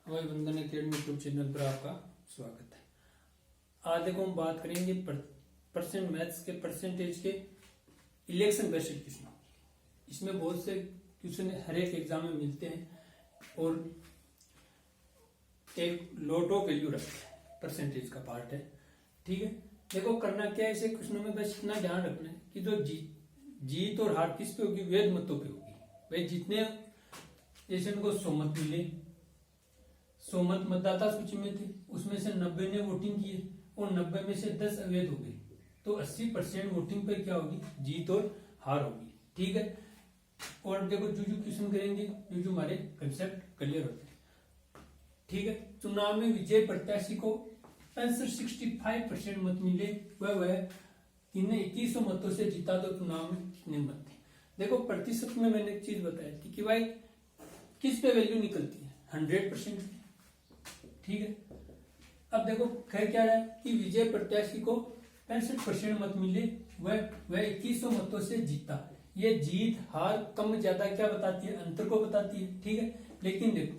हमारे वंदन academy YouTube channel पर आपका स्वागत है। आज देखो हम बात करेंगे परसेंट मैथ्स के परसेंटेज के इलेक्शन बेस्ड क्वेश्चन। इसमें बहुत से क्वेश्चन हर एक एग्जाम में मिलते हैं और एक लॉट ऑफ वैल्यू रखते हैं, परसेंटेज का पार्ट है। ठीक है, देखो करना क्या है ऐसे क्वेश्चनों में, बस इतना ध्यान रखना है कि जो जीत और हार किस पे होगी, वेद मतों पे होगी। भाई जितने जैसे उनको 100 मत मिले, 100 मत मतदाता सूची में थे, उसमें से 90 ने वोटिंग की और 90 में से 10 अवैध हो गए, तो 80% वोटिंग पर क्या होगी, जीत और हार होगी। ठीक है, और देखो जो क्वेश्चन करेंगे जो हमारे कंसेप्ट क्लियर होते हैं। ठीक है, चुनाव में विजय प्रत्याशी को 65% मत मिले, वह इन्हें 2100 मतों से जीता, तो चुनाव में कितने मत थे। देखो प्रतिशत में मैंने एक चीज बताई थी कि भाई किस पे वैल्यू निकलती है, 100%। ठीक है, अब देखो कह क्या रहा है कि विजय प्रत्याशी को 65% मत मिले, वह 2100 मतों से जीता। ये जीत हार कम ज्यादा क्या बताती है, अंतर को बताती है। ठीक है, लेकिन देखो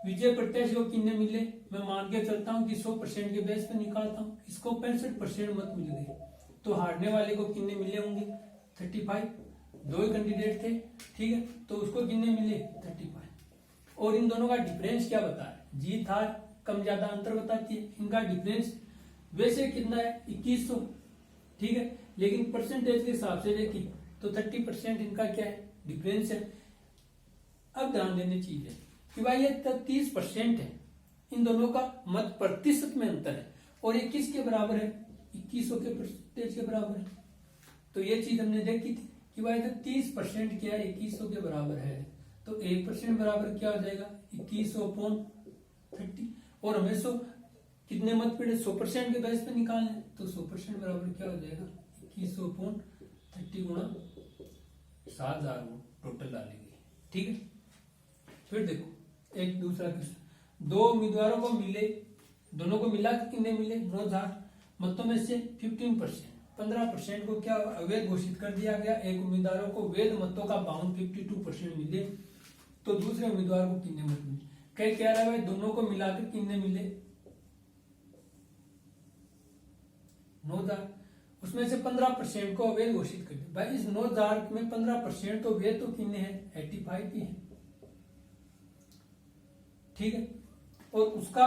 विजय प्रत्याशी को कितने मिले, मैं मान के चलता हूं कि 100% के बेस पे निकालता हूं, इसको 65% मत मिल गए, तो हारने वाले को कितने मिले होंगे, 35। दो ही कैंडिडेट थे। ठीक है, तो उसको कितने मिले, 35। और इन दोनों का डिफरेंस क्या बता है, जीत हार कम ज्यादा अंतर बताती है। इनका डिफरेंस वैसे कितना है, 2100। ठीक है, लेकिन परसेंटेज के हिसाब से देखिए तो 30% इनका क्या है, डिफरेंस है। अब ध्यान देने चीज है कि भाई ये 30% है, इन दोनों का मत प्रतिशत में अंतर है, और ये किसके बराबर है, 2100 के परसेंटेज के बराबर है। तो ये चीज हमने देखी थी कि भाई तो 30% क्या है, 2100 के बराबर है, तो 1% बराबर क्या हो जाएगा, 2100/30। और हमें कितने मत पड़े, 100% के बेस पे निकालने, तो 100% बराबर क्या हो जाएगा, 2100/30 गुणा 7000 टोटल डालेंगे। ठीक है, फिर देखो एक दूसरा क्वेश्चन, दो उम्मीदवारों को मिले, दोनों को मिला कितने मिले, 9000 मतों में से 15% को क्या अवैध घोषित कर दिया गया। एक उम्मीदवारों को वैध मतों का 52% मिले, तो दूसरे उम्मीदवार को कितने मत मिले। क्या रहा है भाई, दोनों को मिलाकर कितने मिले, 9000, उसमें से 15% को अवैध घोषित कर दिया। भाई इस 9000 में 15% तो वैध तो कितने हैं, 85 ही है। ठीक है, और उसका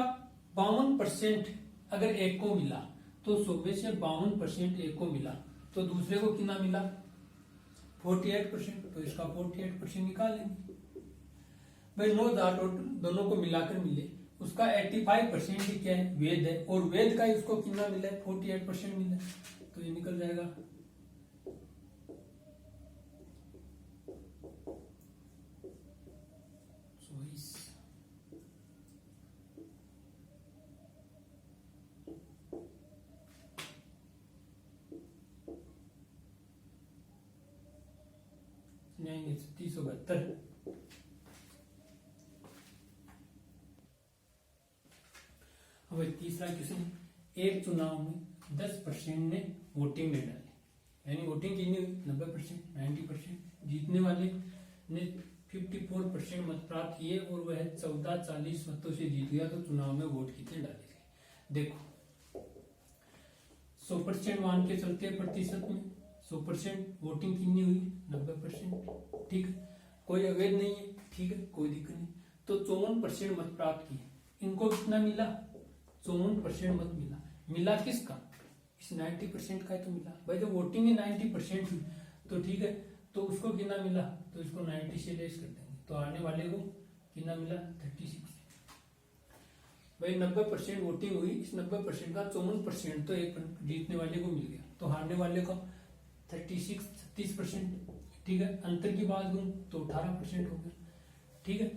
52% अगर एक को मिला, तो 100 में से 52% एक को मिला, तो दूसरे को कितना मिला, 48%, तो इसका 48% निकाल लेंगे। भाई 9000 दोनों को मिलाकर मिले, उसका 85% ही क्या है, वेद है, और वेद का ही उसको कितना मिला है, 48% मिला है, तो ये निकल जाएगा। जाएंगे 372। अब तीसरा क्वेश्चन, एक चुनाव में 10% ने वोटिंग में डाली, यानी वोटिंग कितनी हुई, 90%, 90%। जीतने वाले ने 54% मत प्राप्त किए और वह 1440 मतों से जीत गया, तो चुनाव में वोट कितने डाले गए। देखो 100% मान के चलते प्रतिशत में, 100% वोटिंग कितनी हुई, 90%। ठीक है, कोई अवैध नहीं है। ठीक है, कोई दिक्कत नहीं, तो 54% मत प्राप्त किए। इनको कितना मिला, 54% मत मिला। मिला किसका, इस 90% का ही तो मिला। भाई जो वोटिंग है 90% हुई, तो ठीक है, तो उसको कितना मिला, तो इसको 90 से लेस कर देंगे, तो आने वाले को कितना मिला, 36। भाई 90% वोटिंग हुई, इस 90% का 54% तो एक जीतने वाले को मिल गया, तो हारने वाले को 36%। ठीक है, अंतर की बात करूं तो 18% हो गया। ठीक है,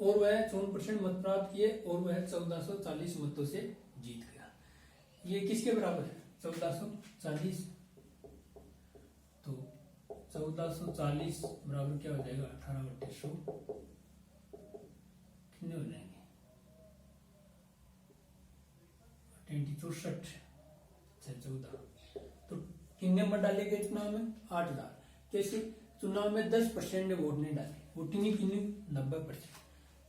और वह 54% मत प्राप्त किए और वह 1440 मतों से जीत गया। ये किसके बराबर है, 1440, तो 1440 बराबर क्या हो जाएगा, 18/100 कितने हो जाएंगे, 64, 14। तो कितने मत डाले गए चुनाव में, 8000। कैसे, चुनाव में 10% ने वोट नहीं डाले, वोटिंग कितनी, 90%।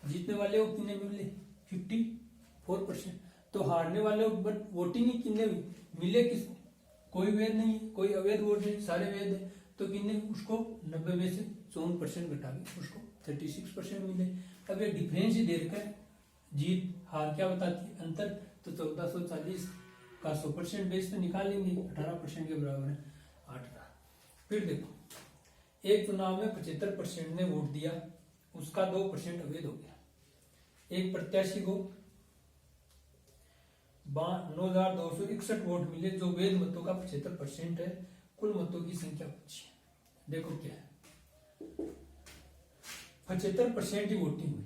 जीतने वाले को कितने मिले 54%। तो हारने वाले को बट वोटिंग ही कितने मिले किसको, कोई वेद नहीं है, कोई अवैध वोट नहीं, सारे वेद है। तो कितने उसको 90 में से 54% घटा के उसको 36% मिले। अब ये डिफरेंस ही दे रखा है, जीत हार क्या बताती है अंतर। तो 1440 का 100% बेस तो निकाल लेंगे, 18% के बराबर है 8,000। फिर देखो एक चुनाव में 75% ने वोट दिया, उसका 2% अवैध हो गया। एक प्रत्याशी को 9,261 वोट मिले, जो वैध मतों का 75% है। कुल मतों की संख्या पूछी, देखो क्या है, 75% ही वोटिंग हुई।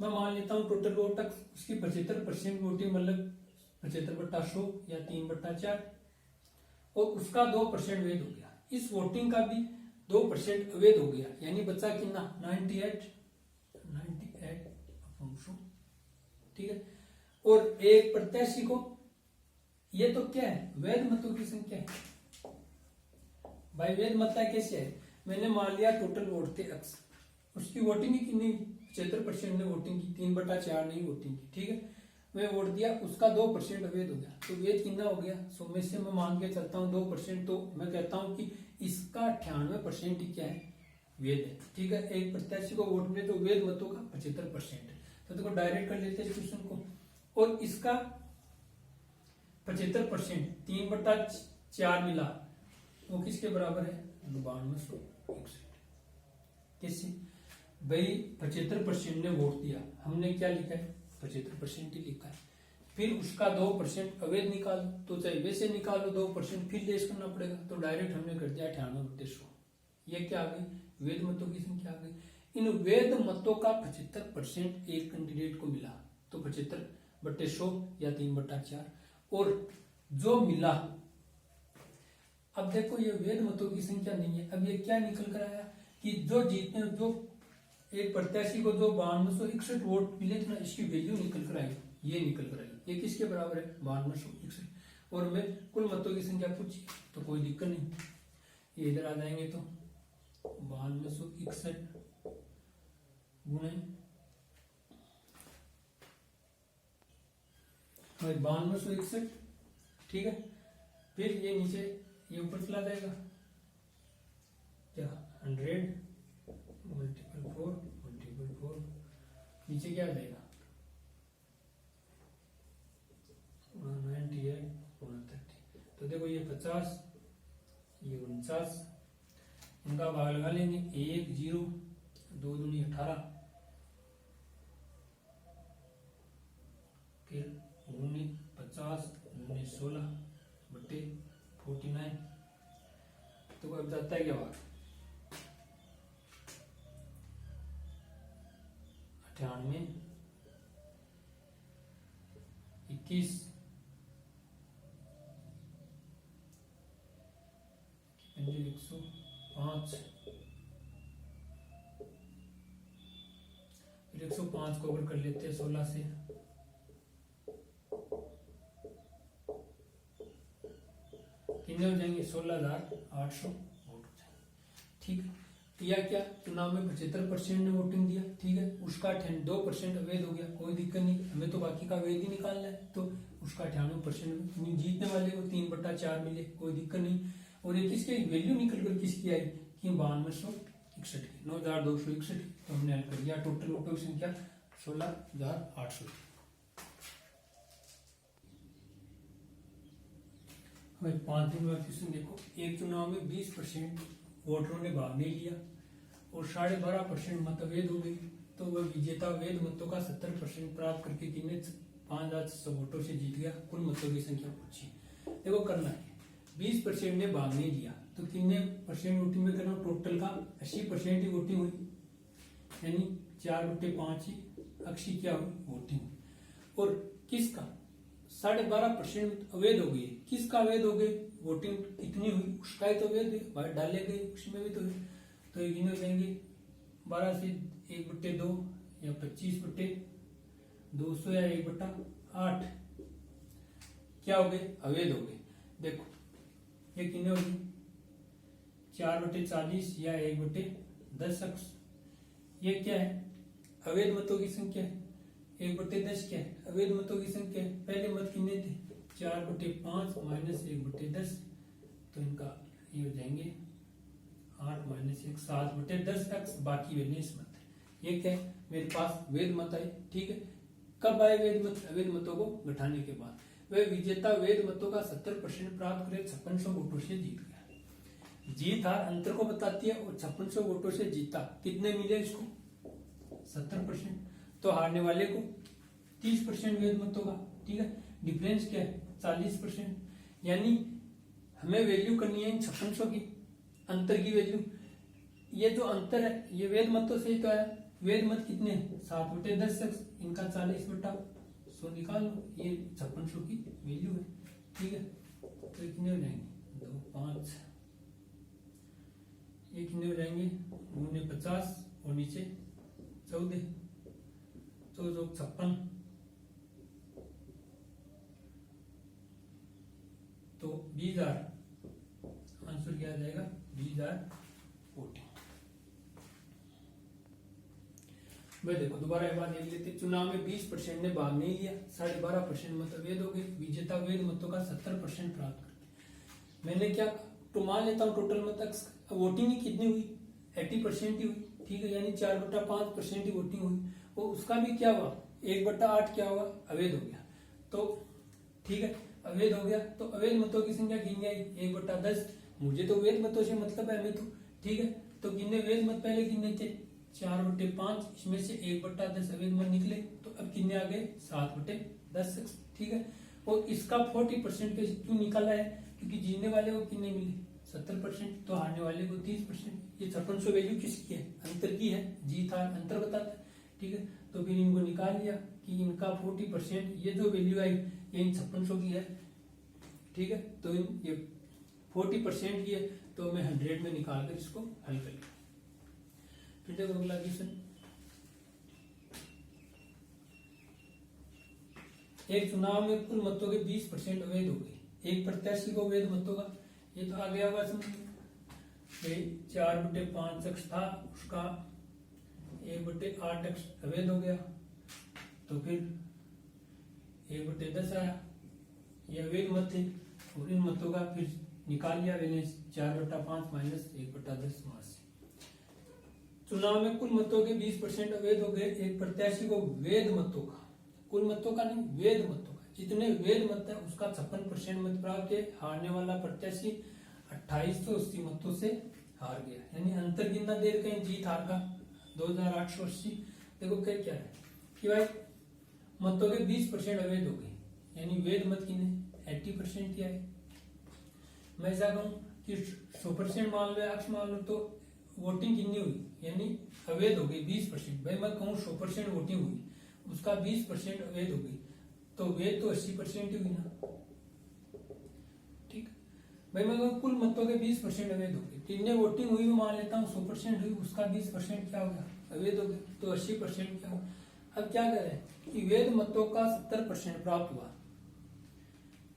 मैं मान लेता हूं टोटल वोट तक उसकी 75% वोटिंग, मतलब 75/100 या 3/4, और उसका 2% वैध हो गया। इस वोटिंग का भी 2% अवैध हो गया, यानी बचा कितना 98, ठीक है। और एक प्रत्याशी को, ये तो क्या है वैध मतों की संख्या है भाई। वैध मत कैसे है, मैंने मान लिया टोटल वोट थे x, उसकी वोटिंग ही कितनी 75% ने वोटिंग की, 3/4 नहीं वोटिंग की, ठीक है। मैं वोट दिया, उसका 2% अवैध हो गया। तो वैध कितना हो गया 100 में से मैं मान के चलता हूँ 2%, तो मैं कहता हूँ कि इसका 98% ही क्या है वैध है, ठीक है। एक प्रत्याशी को वोट मिले तो वैध मतों का 75% है। तो देखो डायरेक्ट कर लेते हैं क्वेश्चन को, और इसका 75% 3/4 मिला, वो किसके बराबर है 9261। कैसे भाई 75% ने वोट दिया, हमने क्या लिखा है 75% ही लिखा है। फिर उसका 2% अवैध निकालो, तो चाहे वैसे निकालो 2%, फिर लेस करना पड़ेगा। तो डायरेक्ट हमने कर दिया 98/100। ये क्या आ गई वैध मतों की संख्या आ गई। इन वैध मतों का 75% एक कैंडिडेट को मिला, तो 75/100 या 3/4, और जो मिला, अब देखो ये वैध मतों की संख्या नहीं है। अब ये क्या निकल कर आया कि जो जीतने, जो एक प्रत्याशी को जो 9261 वोट मिले थे ना, इसकी वैल्यू निकल कर आई, ये निकल कर आई। ये किसके बराबर है 9261। और मैं कुल मतों की संख्या पूछी तो कोई दिक्कत नहीं, ये इधर आ जाएंगे तो 9261 गुणे 9261, ठीक है। फिर ये नीचे ये ऊपर चला जाएगा क्या 100 × 4 नीचे क्या आ जाएगा 98 × 30। तो देखो ये 50, ये 49, इनका भाग लगा लेंगे 1 0 2 दूनी 18, फिर 50 16 बटे 49। तो अब जाता है क्या भाग 98 21 105, फिर 105 को अगर कर लेते हैं 16 से, कितने हो जाएंगे 16,800 वोट हो जाएंगे, ठीक है। या क्या चुनाव में 75% ने वोटिंग दिया, ठीक है, उसका 2% अवैध हो गया, कोई दिक्कत नहीं, हमें तो बाकी का अवैध ही निकालना है। तो उसका 98% जीतने वाले को 3/4 मिले, कोई दिक्कत नहीं। और ये किसके वैल्यू निकल कर किसकी आई कि 9261 की, 9,261। तो हमने हल कर दिया, टोटल वोटों की संख्या 16,800। हमें 5 दिन बाद क्वेश्चन देखो, एक चुनाव में 20% वोटरों ने भाग नहीं लिया और 12.5% मत अवैध हो गई, तो वह विजेता वैध मतों का 70% प्राप्त करके कितने 5,600 वोटों से जीत गया। कुल मतों की संख्या पूछी, देखो करना है 20% ने भाग नहीं लिया, तो कितने परसेंट वोटिंग में करना, टोटल का 80% ही वोटिंग हुई, यानी 4/5 ही 80 क्या हुई वोटिंग। और किसका 12.5% अवैध हो गई, किसका अवैध हो गई, वोटिंग कितनी हुई उसका ही तो अवैध है, बाहर डाले गए उसमें भी तो है। तो ये कितने हो जाएंगे 12 से 1/2 या 25/200 या 1/8 क्या हो गए अवैध हो गए। देखो ये कितने होगी 4/40 या 1/10 अक्ष। ये क्या है अवैध मतों की संख्या है 1/10 क्या है अवैध मतों की संख्या है। पहले मत कितने थे 4/5 माइनस 1/10, तो इनका ये हो जाएंगे 8 माइनस 1 7/10 x, बाकी वैलेंस मत है। ये क्या है मेरे पास वैध मत आए। ठीक है, कब आए वैध मत? अवैध मतों को घटाने के बाद। वह विजेता वैध मतों का 70% प्राप्त करे 5600 वोटों से जीत गया। जीत हार अंतर को बताती है और 5600 वोटों से जीता, कितने मिले इसको 70%, तो हारने वाले को 30% वैध मतों का। ठीक है, डिफरेंस क्या है 40%, यानी हमें वैल्यू करनी है इन 5600 की, अंतर की वैल्यू। ये जो अंतर है ये वैध मतों से ही तो है। वैध मत कितने 7/10, इनका 40/100 निकाल लो, ये 5600 की वैल्यू है। ठीक है, तो कितने हो जाएंगे 2 5, ये कितने हो जाएंगे 50 और नीचे 14, तो 56, तो 20,000 आंसर क्या आ जाएगा 20,000 वोट। भाई देखो दोबारा एक बार देख लेते। चुनाव में 20% ने भाग नहीं लिया, 12.5% मत अवैध हो गए, विजेता वैध मतों का 70% प्राप्त करते। मैंने क्या तो मान लेता हूँ टोटल मत वोटिंग ही कितनी हुई 80% ही हुई। ठीक है, यानी 4/5% ही वोटिंग हुई, और उसका भी क्या हुआ 1/8 क्या हुआ अवैध हो गया। तो ठीक है, अवैध हो गया तो अवैध मतों की संख्या कितनी आई 1/10। मुझे तो वैध मतों से मतलब है हमें तो। ठीक है, तो कितने वैध मत पहले कितने थे 4/5, इसमें से 1/10 अवैध मत निकले, तो अब कितने आ गए 7/10। ठीक है, और इसका 40% पे क्यों निकाला है क्योंकि जीतने वाले को कितने मिले 70%, तो हारने वाले को 30%। ये 5600 वैल्यू किसकी है अंतर की है, जीत हार अंतर बताता है। ठीक है, तो फिर इनको निकाल लिया कि इनका 40%, ये जो वैल्यू आई ये इन 5600 की है। ठीक है, तो ये 40% की है, तो मैं 100 में निकाल कर इसको हल कर लिया। फिर देखो अगला क्वेश्चन, एक चुनाव में कुल मतों के 20% अवैध हो गए, एक प्रत्याशी को वैध मतों का, ये तो आ गया हुआ समझ 4/5 था, उसका 1/8 अवैध हो गया, तो फिर 1/10 आया, ये अवैध मत थे, और इन मतों का फिर निकाल लिया वैलेंस 4/5 माइनस 1/10 मास। चुनाव में कुल मतों के 20% अवैध हो गए, एक प्रत्याशी को वैध मतों का, कुल मतों का नहीं वैध मतों का, जितने वैध मत है उसका 56% मत प्राप्त है। हारने वाला प्रत्याशी 2880 मतों से हार गया, यानी अंतर कितना देर का जीत हार का 2880। देखो क्या है कि भाई मतों के 20% अवैध हो गए, यानी वैध मत कितने 80% क्या है। मैं ऐसा कहूं कि 100% मान लो अक्ष मान लो, तो वोटिंग कितनी हुई यानी अवैध हो गई 20%। भाई मैं कहूँ 100% वोटिंग हुई, उसका 20% अवैध हो गई, तो वैध तो 80% ही हुई ना। ठीक, भाई मैं कहूँ कुल मतों के 20% अवैध हो गए, जितने वोटिंग हुई मान लेता हूँ 100% हुई, उसका 20% क्या हो गया अवैध हो गया, तो 80% क्या हुआ। अब क्या कर रहे हैं कि वैध मतों का 70% प्राप्त हुआ।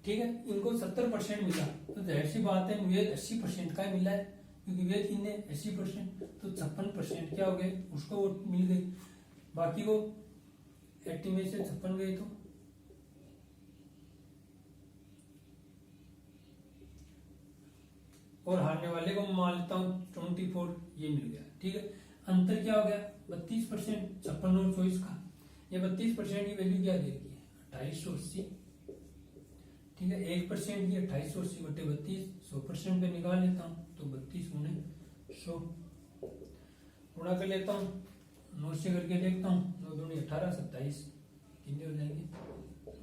ठीक है, इनको 70% मिला, तो जाहिर सी बात है वैध 80% का ही मिला है, क्योंकि वैध कितने 80%, तो 56% क्या हो गए उसको वोट मिल गई, बाकी को 80 में से 56 गए, तो और हारने वाले को मान लेता हूँ 24 ये मिल गया। ठीक है, अंतर क्या हो गया 32%, 56 और 24 का, ये 32% की वैल्यू क्या दे रही है 2880। ठीक है, 1% की 2880/32, 100% पे निकाल लेता हूँ, तो 32 गुणे 100 गुणा कर लेता हूँ, 9 से करके देखता हूँ, 9 दूनी 18, 27 कितने हो जाएंगे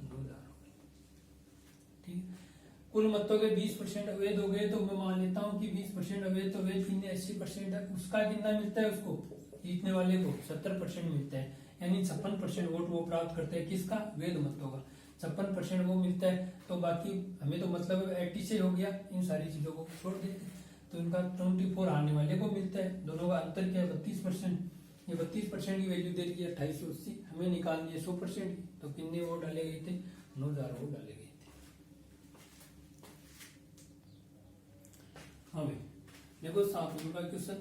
2000 हो गए। ठीक, कुल मतों के 20% अवैध हो गए, तो मैं मान लेता हूँ कि 20% अवैध, तो अवैध कितने 80% है, उसका कितना मिलता है उसको जीतने वाले को 70% मिलता है, यानी 56% वोट वो प्राप्त करते हैं, किसका वैध मतों का 56% वो मिलता है। तो बाकी हमें तो मतलब 80 से हो गया, इन सारी चीजों को छोड़ देते, तो इनका 24 आने वाले को मिलता है, दोनों का अंतर क्या है 32%। ये 32% की वैल्यू दे रही है 2880, हमें निकालनी है 100% की, तो कितने वोट डाले गए थे 9000 वोट डाले गए थे। हाँ भाई देखो 7 नंबर का क्वेश्चन,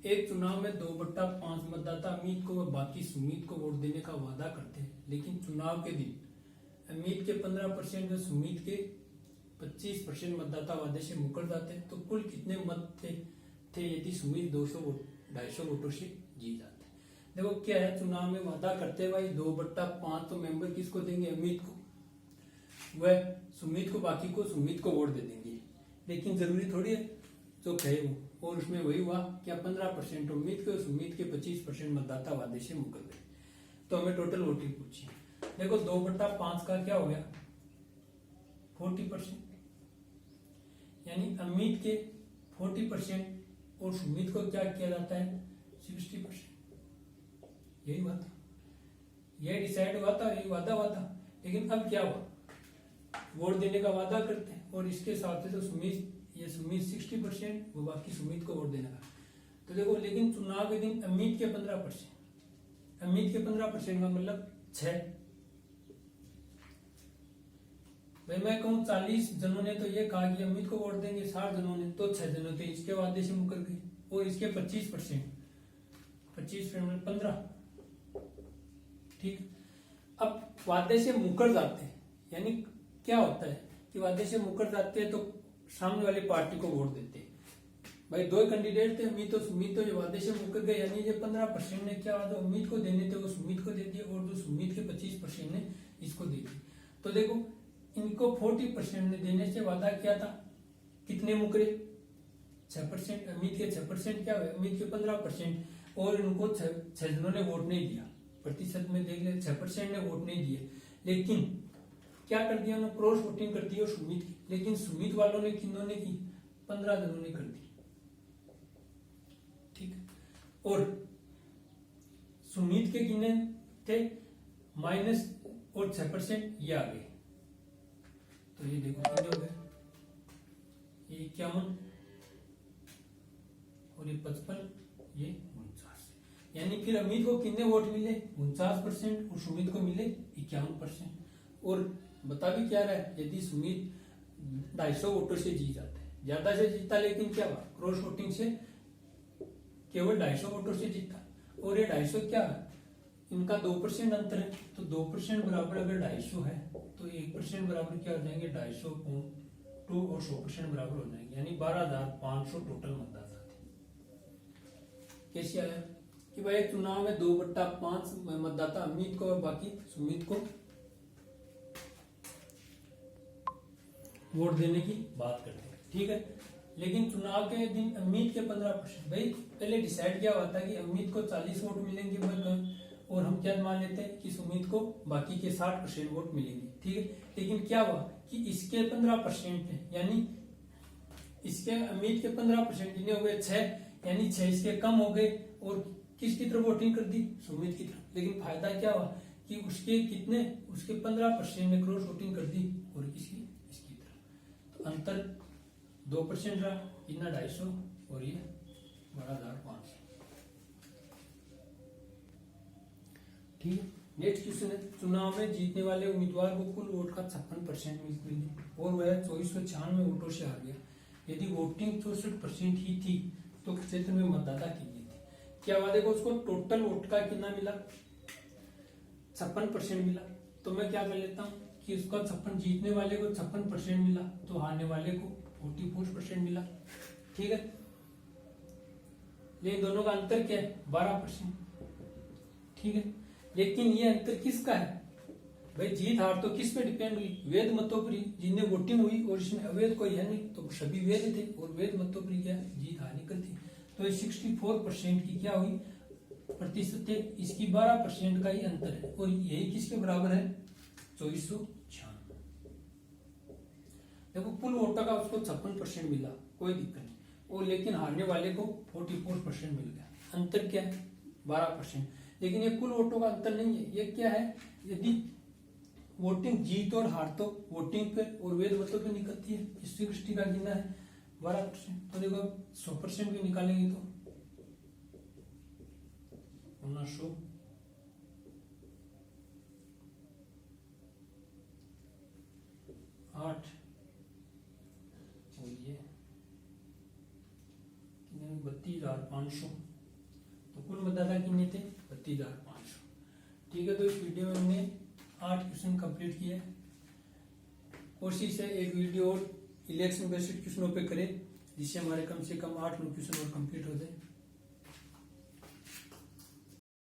एक चुनाव में 2/5 मतदाता अमित को व बाकी सुमित को वोट देने का वादा करते हैं, लेकिन चुनाव के दिन अमित के 15% व सुमित के 25% मतदाता वादे से मुकर जाते हैं, तो कुल कितने मत थे यदि सुमित 250 वोटों से जीत जाते? देखो क्या है, चुनाव में वादा करते हैं भाई 2/5 तो मेंबर किसको देंगे, अमित को, वह सुमित को, बाकी को सुमित को वोट दे देंगे। लेकिन जरूरी थोड़ी है जो कहे वो, और उसमें वही हुआ क्या 15% अमित के और सुमित के 25% मतदाता वादे से मुकर गए। तो हमें टोटल वोटिंग पूछी, देखो 2/5 का क्या हो गया 40%, यानी अमित के 40% और सुमित को क्या किया जाता है 60%। यही बात, यही डिसाइड हुआ था, यही वादा हुआ था। लेकिन अब क्या हुआ, वोट देने का वादा करते हैं और इसके साथ तो सुमित 60%, वो बाकी सुमित को वोट देने का। तो देखो लेकिन चुनाव के दिन अमित के 15%, अमित के 15% का मतलब 6। भाई मैं कहूँ 40 जनों ने तो ये कहा कि अमित को वोट देंगे, 60 जनों ने, तो 6 जनों थे इसके वादे से मुकर गए, और इसके 25% में 15। ठीक, अब वादे से मुकर जाते हैं, यानी क्या होता है कि वादे से मुकर जाते हैं तो सामने वाली पार्टी को वोट देते हैं। भाई 2 कैंडिडेट थे अमित और सुमित, तो ये वादे से मुकर गए, यानी ये 15% ने क्या वादा अमित को देने थे वो सुमित को दे दिए, और जो सुमित के 25% ने इसको दे दिए। तो देखो इनको 40% ने देने से वादा किया था, कितने मुकरे 6%, अमित के 6% क्या हुए, अमित के 15%, और इनको 6 जनों ने वोट नहीं दिया, प्रतिशत में देख ले 6% ने वोट नहीं दिए। लेकिन क्या कर दिया उन्होंने, क्रॉस वोटिंग कर दी और सुमित की, लेकिन सुमित वालों ने किन्होंने की 15 जनों ने कर दी। ठीक, और सुमित के कितने थे माइनस और 6% ये आ गए, तो ये देखो कितने हो गए, ये 51 और ये 55, ये 49, यानी फिर अमित को कितने वोट मिले 49% और सुमित को मिले 51%। और बता भी क्या रहा है, यदि सुमित 250 वोटों से जीत जाता है, ज्यादा से जीता, लेकिन क्या हुआ क्रॉस वोटिंग से केवल 250 वोटों से जीता, और ये 250 क्या है, इनका 2% अंतर है, तो 2% बराबर अगर 250 है तो 1% बराबर क्या हो जाएंगे 250 और 100% बराबर हो जाएंगे, यानी 12,500 टोटल मतदाता थे। कैसे आया कि भाई चुनाव में 2/5 मतदाता अमित को और बाकी सुमित को वोट देने की बात करते हैं। ठीक है, लेकिन चुनाव के दिन अमित के 15%, भाई पहले डिसाइड किया हुआ था कि अमित को 40 वोट मिलेंगे, और हम क्या मान लेते हैं कि सुमित को बाकी के 60% वोट मिलेंगे। ठीक है, लेकिन क्या हुआ कि इसके 15% है, यानी इसके अमित के 15% कितने हो गए 6, यानी 6 इसके कम हो गए, और किसकी तरफ वोटिंग कर दी सुमित की तरफ। लेकिन फायदा क्या हुआ कि उसके कितने, उसके 15% ने क्रॉस वोटिंग कर दी और इसकी तरफ, तो अंतर 2% रहा, इतना 250 और ये 12,500। ठीक है, नेक्स्ट क्वेश्चन है, चुनाव में जीतने वाले उम्मीदवार को कुल वोट का 56% मिली और वह 2496 वोटों से हार गया। यदि वोटिंग 64% ही थी तो क्षेत्र में मतदाता कितने थे? क्या हुआ, देखो उसको टोटल वोट का कितना मिला 56% मिला, तो मैं क्या कर लेता हूँ कि उसका 56 जीतने वाले को 56% मिला, तो हारने वाले को 44% मिला। ठीक है, लेकिन दोनों का अंतर क्या है 12%। ठीक है, लेकिन ये अंतर किसका है भाई, जीत हार तो किस पे डिपेंड हुई, वेद मतों पर, जिनने वोटिंग हुई, और इसमें अवैध कोई है नहीं, तो सभी वेद थे, और वेद मतों पर क्या जीत हार निकलती। तो 64% की क्या हुई प्रतिशत है, इसकी 12% का ही अंतर है, और यही किसके बराबर है 2496। देखो कुल वोटों का उसको 56% मिला, कोई दिक्कत नहीं, और लेकिन हारने वाले को 44% मिल गया, अंतर क्या है 12%। लेकिन ये कुल वोटों का अंतर नहीं है, ये क्या है, यदि वोटिंग जीत और हार तो वोटिंग पे और वेद मतों पे निकलती है, इस 60 का गिना है 12%, तो देखो 100% भी निकालेंगे तो 100 8 और ये 32,500 कुल मतदाता कितने थे? 32,500। ठीक है, तो इस वीडियो में हमने 8 क्वेश्चन कंप्लीट किए। कोशिश है एक वीडियो और इलेक्शन बेस्ड क्वेश्चनों पे करें, जिससे हमारे कम से कम 8-9 क्वेश्चन और कंप्लीट हो जाए।